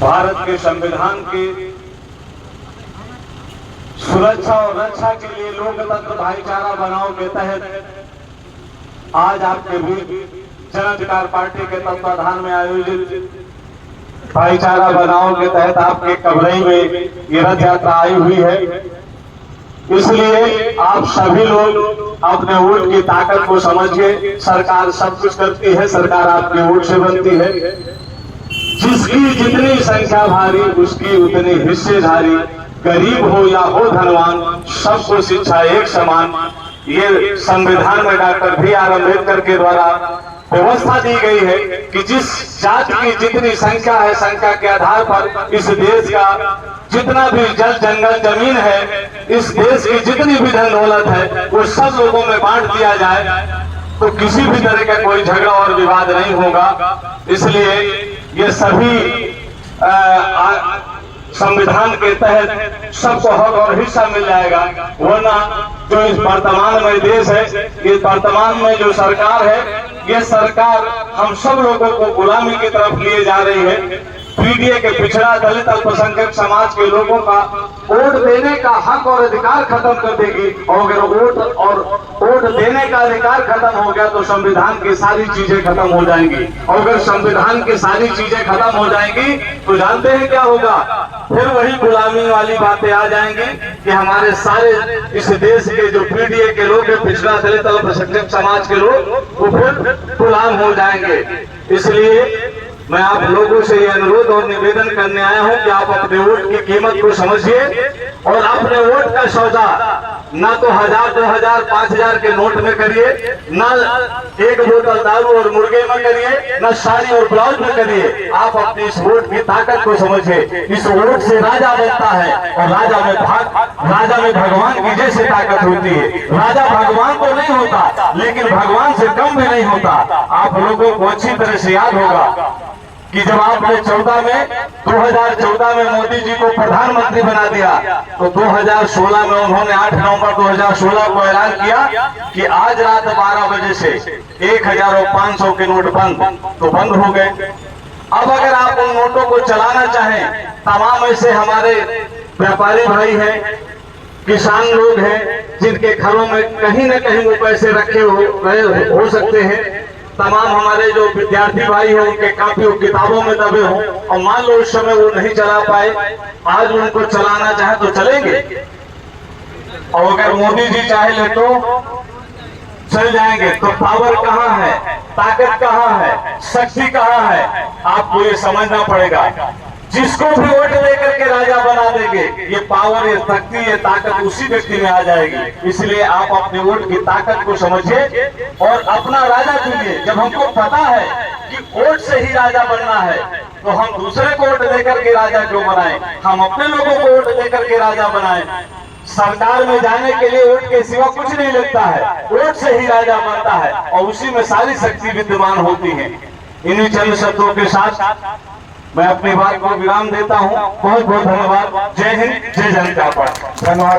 भारत के संविधान की सुरक्षा और रक्षा के लिए लोकतंत्र भाईचारा बनाओ के तहत आज आपके बीच जन अधिकार पार्टी के तत्वाधान में आयोजित भाईचारा बनाओ के तहत आपके कबरई में ये रथ यात्रा आई हुई है। इसलिए आप सभी लोग अपने वोट की ताकत को समझिए। सरकार सब कुछ करती है, सरकार आपके वोट से बनती है। जिसकी जितनी संख्या भारी उसकी उतनी हिस्सेदारी, गरीब हो या हो धनवान, सबको शिक्षा एक समान। ये संविधान में डॉक्टर B.R. अम्बेडकर के द्वारा व्यवस्था दी गई है कि जिस जाति की जितनी संख्या है, संख्या के आधार पर इस देश का जितना भी जल जंगल जमीन है, इस देश की जितनी भी धन दौलत है, वो सब लोगों में बांट दिया जाए तो किसी भी तरह का कोई झगड़ा और विवाद नहीं होगा। इसलिए ये सभी संविधान के तहत सबको हक और हिस्सा मिल जाएगा। वरना जो इस वर्तमान में देश है, इस वर्तमान में जो सरकार है, ये सरकार हम सब लोगों को गुलामी की तरफ लिए जा रही है। पीडीए के पिछड़ा दलित अल्पसंख्यक समाज के लोगों का वोट देने का हक और अधिकार खत्म कर देगी। और अगर वोट देने का अधिकार खत्म हो गया तो संविधान की सारी चीजें खत्म हो जाएंगी। और अगर संविधान की सारी चीजें खत्म हो जाएंगी तो जानते हैं क्या होगा? फिर वही गुलामी वाली बातें आ जाएंगी कि हमारे सारे इस देश के जो पीडीए के लोग हैं, पिछड़ा दलित अल्पसंख्यक समाज के लोग, वो फिर गुलाम हो जाएंगे। इसलिए मैं आप लोगों से ये अनुरोध और निवेदन करने आया हूं कि आप अपने वोट की कीमत को समझिए और अपने वोट का सौदा ना तो 1000, 2000, 5000 के नोट में करिए, ना एक बोतल दारू और मुर्गे में करिए, ना साड़ी और ब्लाउज में करिए। आप अपनी इस वोट की ताकत को समझिए। इस वोट से राजा बनता है और राजा में भगवान की जैसे ताकत होती है। राजा भगवान तो नहीं होता, लेकिन भगवान से कम भी नहीं होता। आप लोगों को अच्छी तरह से याद होगा कि जब आपने 2014 में मोदी जी को प्रधानमंत्री बना दिया तो 2016 में उन्होंने 8 नवंबर 2016 को ऐलान किया कि आज रात 12 बजे से 1000 और 500 के नोट बंद हो गए। अब अगर आप उन नोटों को चलाना चाहें, तमाम ऐसे हमारे व्यापारी भाई हैं, किसान लोग हैं, जिनके घरों में कहीं न कहीं वो पैसे रखे हो सकते हैं। तमाम हमारे जो विद्यार्थी भाई हैं, उनके कापियों किताबों में दबे हों और मान लो उस समय वो नहीं चला पाए, आज उनको चलाना चाहे तो चलेंगे। और अगर मोदी जी चाहे ले तो चल जाएंगे। तो पावर कहाँ है, ताकत कहाँ है, शक्ति कहाँ है, आपको ये समझना पड़ेगा। जिसको भी वोट देकर के राजा बना देंगे, ये पावर, ये शक्ति, ये ताकत उसी व्यक्ति में आ जाएगी। इसलिए आप अपने वोट की ताकत को समझिए और अपना राजा चुनिए। जब हमको पता है कि वोट से ही राजा बनना है तो हम दूसरे को वोट देकर के राजा क्यों बनाएं? हम अपने लोगों को वोट देकर के राजा बनाएं। सरकार में जाने के लिए वोट के सिवा कुछ नहीं लगता है, वोट से ही राजा बनता है और उसी में सारी शक्ति विद्यमान होती है। इन्हीं चंद शब्दों के साथ मैं अपनी बात को विराम देता हूं। बहुत बहुत धन्यवाद। जय हिंद, जय जनता पार्टी। धन्यवाद।